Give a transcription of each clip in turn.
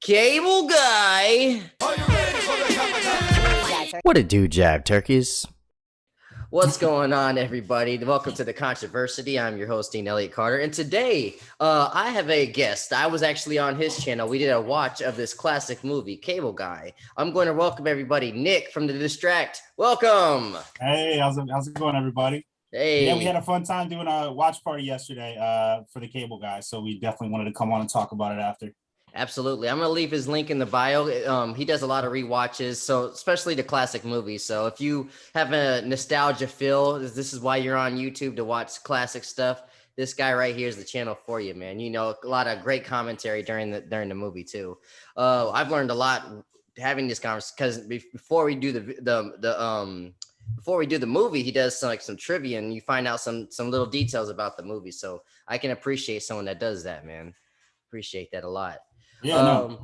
Cable Guy. What a do, Jab Turkeys. What's going on, everybody? Welcome to the Controversy. I'm your host, Ian Elliott-Carter, and today I have a guest. I was actually on his channel. We did a watch of this classic movie, Cable Guy. I'm going to welcome everybody. Nick from The Distract. Welcome. Hey, how's it going, everybody? Hey. Yeah, we had a fun time doing a watch party yesterday for the Cable Guy, so we definitely wanted to come on and talk about it after. Absolutely. I'm going to leave his link in the bio. He does a lot of rewatches, so especially the classic movies. So if you have a nostalgia feel, this is why you're on YouTube to watch classic stuff. This guy right here is the channel for you, man. You know, a lot of great commentary during the movie too. I've learned a lot having this conversation because before we do the movie, he does some trivia and you find out some little details about the movie. So I can appreciate someone that does that, man. Appreciate that a lot. Yeah, no.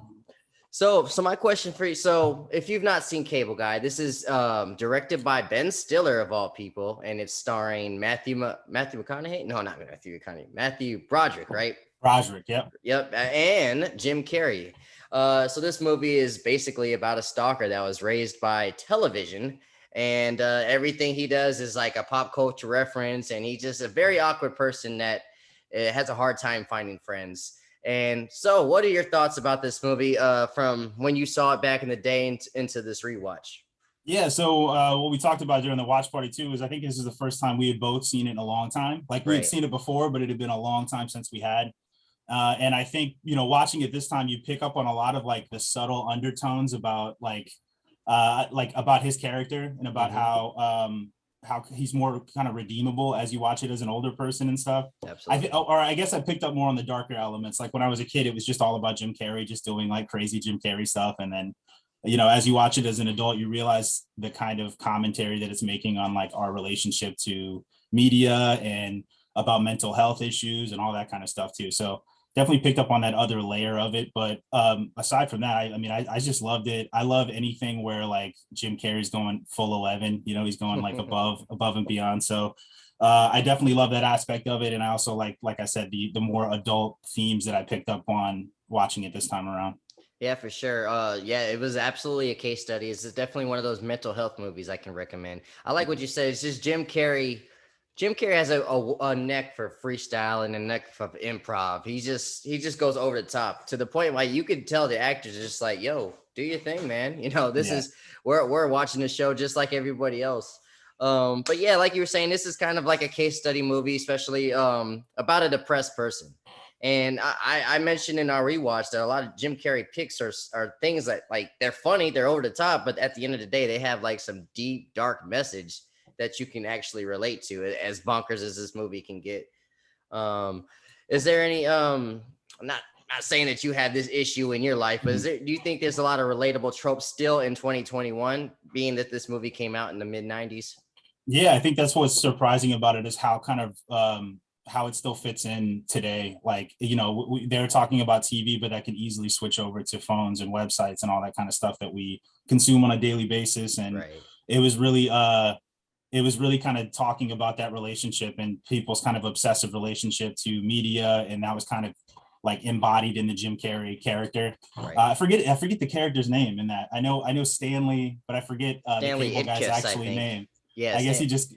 So my question for you. So if you've not seen Cable Guy, this is directed by Ben Stiller of all people, and it's starring Matthew McConaughey. No, not Matthew McConaughey. Matthew Broderick, right? Broderick, yep. Yep, and Jim Carrey. So this movie is basically about a stalker that was raised by television, and everything he does is like a pop culture reference, and he's just a very awkward person that has a hard time finding friends. And so what are your thoughts about this movie from when you saw it back in the day into this rewatch? Yeah, so what we talked about during the watch party too is I think this is the first time we had both seen it in a long time. Like we had seen it before, but it had been a long time since we had. And I think, you know, watching it this time, you pick up on a lot of like the subtle undertones about like about his character and about how he's more kind of redeemable as you watch it as an older person and stuff. Absolutely. I guess I picked up more on the darker elements. Like when I was a kid, it was just all about Jim Carrey, just doing like crazy Jim Carrey stuff. And then, you know, as you watch it as an adult, you realize the kind of commentary that it's making on like our relationship to media and about mental health issues and all that kind of stuff too. So definitely picked up on that other layer of it. But aside from that, I just loved it. I love anything where like Jim Carrey's going full 11, you know, he's going like above and beyond. So I definitely love that aspect of it. And I also like I said, the more adult themes that I picked up on watching it this time around. Yeah, for sure. Yeah, it was absolutely a case study. It's definitely one of those mental health movies I can recommend. I like what you said. It's just Jim Carrey. Jim Carrey has a neck for freestyle and a neck for improv. He just goes over the top to the point where you could tell the actors are just like, yo, do your thing, man. You know, this is we're watching the show just like everybody else. But yeah, like you were saying, this is kind of like a case study movie, especially about a depressed person. And I mentioned in our rewatch that a lot of Jim Carrey picks are things that like they're funny, they're over the top, but at the end of the day, they have like some deep, dark message that you can actually relate to, as bonkers as this movie can get. Is there any I'm not saying that you had this issue in your life, but do you think there's a lot of relatable tropes still in 2021, being that this movie came out in the mid 90s? Yeah, I think that's what's surprising about it is how kind of how it still fits in today. Like, you know, they're talking about TV, but that can easily switch over to phones and websites and all that kind of stuff that we consume on a daily basis. And it was really kind of talking about that relationship and people's kind of obsessive relationship to media. And that was kind of like embodied in the Jim Carrey character. I forget the character's name in that. I know Stanley, but I forget the Cable Guy's actually name. Yeah, I guess he just,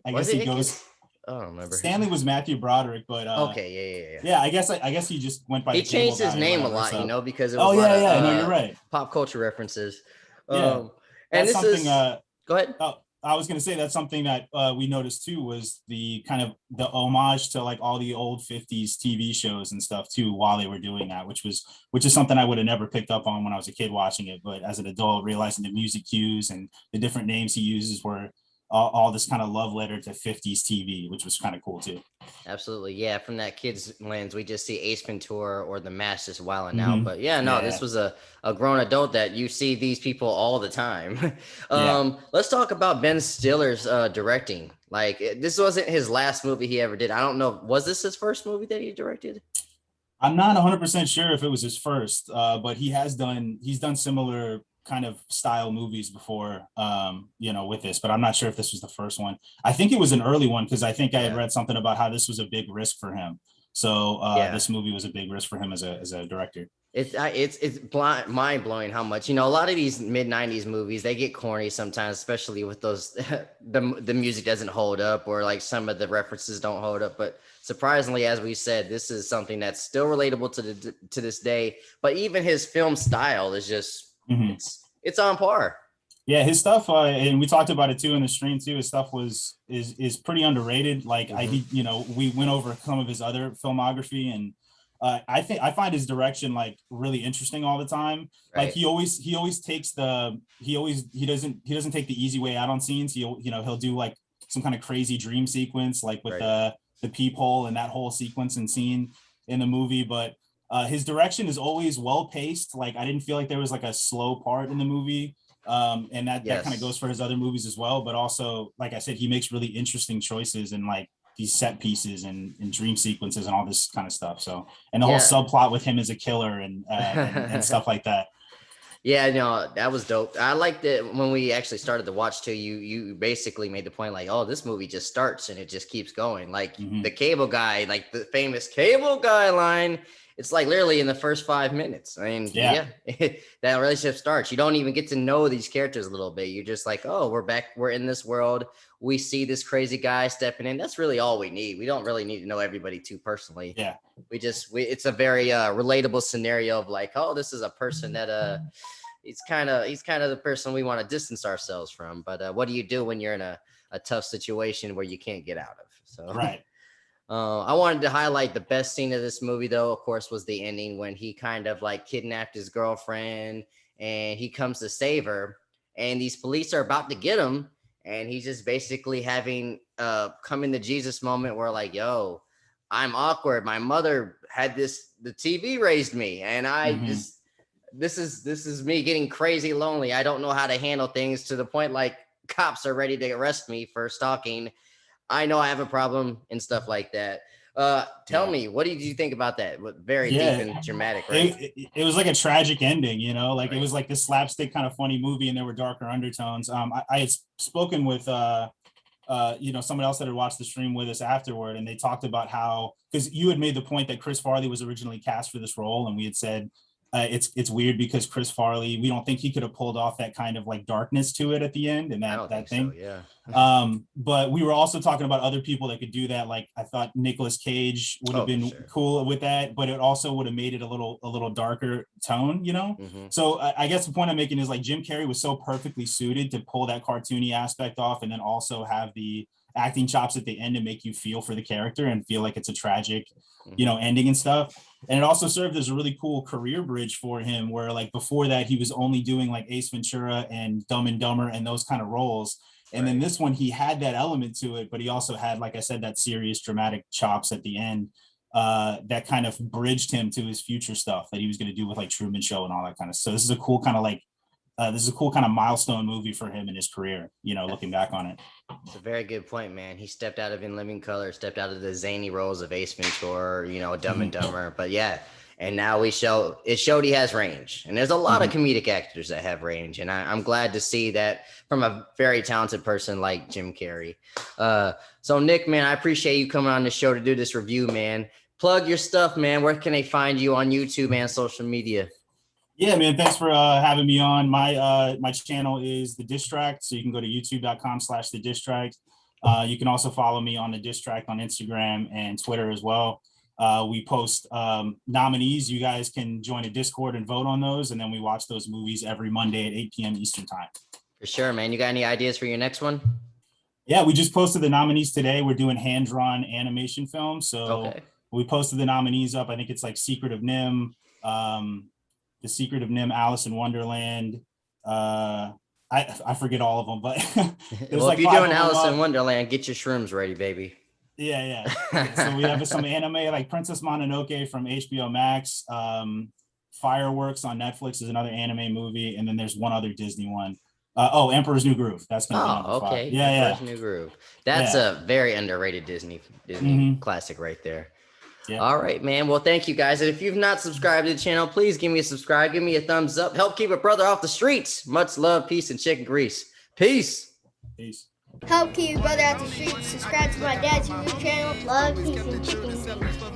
I guess he goes. I don't remember. Stanley was Matthew Broderick, but okay, yeah. I guess he just went by. He changed his name a lot, so. You know, because it was no, you're right. Pop culture references. Yeah, and that's something. Go ahead. I was going to say that's something that we noticed too, was the kind of the homage to like all the old 50s TV shows and stuff too, while they were doing that, which is something I would have never picked up on when I was a kid watching it. But as an adult, realizing the music cues and the different names he uses were all this kind of love letter to 50s TV, which was kind of cool too. Absolutely. Yeah. From that kid's lens, we just see Ace Ventura or The Mask just wilding out. But this was a grown adult that you see these people all the time. Let's talk about Ben Stiller's directing. Like, this wasn't his last movie he ever did. I don't know. Was this his first movie that he directed? I'm not 100% sure if it was his first, but he's done similar kind of style movies before, with this, but I'm not sure if this was the first one. I think it was an early one because I think I had read something about how this was a big risk for him. So this movie was a big risk for him as a director. It's mind blowing how much, you know, a lot of these mid 90s movies, they get corny sometimes, especially with those the music doesn't hold up, or like some of the references don't hold up. But surprisingly, as we said, this is something that's still relatable to this day. But even his film style is just it's on par. Yeah, his stuff, and we talked about it too in the stream too. His stuff is pretty underrated. Like you know, we went over some of his other filmography, and I find his direction like really interesting all the time. Right. Like he always takes he doesn't take the easy way out on scenes. He'll do like some kind of crazy dream sequence, like with the peephole and that whole sequence and scene in the movie. But his direction is always well paced. Like I didn't feel like there was like a slow part in the movie. And that kind of goes for his other movies as well. But also, like I said, he makes really interesting choices and like these set pieces and dream sequences and all this kind of stuff. So, and the whole subplot with him as a killer and stuff like that. Yeah, no, that was dope. I liked it when we actually started to watch too. You basically made the point like, oh, this movie just starts and it just keeps going. Like the cable guy, like the famous cable guy line. It's like literally in the first 5 minutes. I mean, that relationship starts. You don't even get to know these characters a little bit. You're just like, oh, we're back. We're in this world. We see this crazy guy stepping in. That's really all we need. We don't really need to know everybody too personally. Yeah. It's a very relatable scenario of like, oh, this is a person that he's kind of the person we want to distance ourselves from. But what do you do when you're in a tough situation where you can't get out of? So right. I wanted to highlight the best scene of this movie, though, of course, was the ending when he kind of like kidnapped his girlfriend and he comes to save her. And these police are about to get him. And he's just basically having come into Jesus moment where like, yo, I'm awkward. My mother had the TV raised me. And I just, this is me getting crazy lonely. I don't know how to handle things to the point like cops are ready to arrest me for stalking. I know I have a problem and stuff like that. Tell me, what did you think about that? Very deep and dramatic, right? It was like a tragic ending, you know, like it was like this slapstick kind of funny movie and there were darker undertones. I had spoken with, someone else that had watched the stream with us afterward, and they talked about how, because you had made the point that Chris Farley was originally cast for this role, and we had said, it's weird because Chris Farley, we don't think he could have pulled off that kind of like darkness to it at the end and that thing. So, yeah. But we were also talking about other people that could do that. Like I thought Nicolas Cage would have been cool with that, but it also would have made it a little darker tone, you know? So I guess the point I'm making is like Jim Carrey was so perfectly suited to pull that cartoony aspect off and then also have the acting chops at the end to make you feel for the character and feel like it's a tragic, ending and stuff. And it also served as a really cool career bridge for him where like before that, he was only doing like Ace Ventura and Dumb and Dumber and those kind of roles. And then this one, he had that element to it, but he also had, like I said, that serious dramatic chops at the end that kind of bridged him to his future stuff that he was going to do with like Truman Show and all that kind of stuff. So this is a cool kind of milestone movie for him in his career, looking back on it. It's a very good point, man. He stepped out of In Living Color, stepped out of the zany roles of Ace Ventura, Dumb and Dumber. But yeah, and now it showed he has range. And there's a lot of comedic actors that have range. And I'm glad to see that from a very talented person like Jim Carrey. So Nick, man, I appreciate you coming on the show to do this review, man. Plug your stuff, man. Where can they find you on YouTube and social media? Yeah, man. Thanks for having me on. My channel is The Distract. So you can go to youtube.com/The Distract. You can also follow me on The Distract on Instagram and Twitter as well. We post nominees. You guys can join a Discord and vote on those. And then we watch those movies every Monday at 8 p.m. Eastern time. For sure, man. You got any ideas for your next one? Yeah, we just posted the nominees today. We're doing hand-drawn animation films. So we posted the nominees up. I think it's like Secret of Nim, The Secret of Nim, Alice in Wonderland. I forget all of them, but well, if you're doing Alice in Wonderland, get your shrooms ready, baby. Yeah. So we have some anime like Princess Mononoke from HBO Max. Fireworks on Netflix is another anime movie, and then there's one other Disney one. Emperor's New Groove. That's gonna be number 5. Emperor's New Groove. That's a very underrated Disney classic right there. Yeah. All right, man. Well, thank you guys. And if you've not subscribed to the channel, please give me a subscribe. Give me a thumbs up. Help keep a brother off the streets. Much love, peace, and chicken grease. Peace. Help keep your brother out the streets. Subscribe to my dad's YouTube channel. Love, peace, and chicken grease.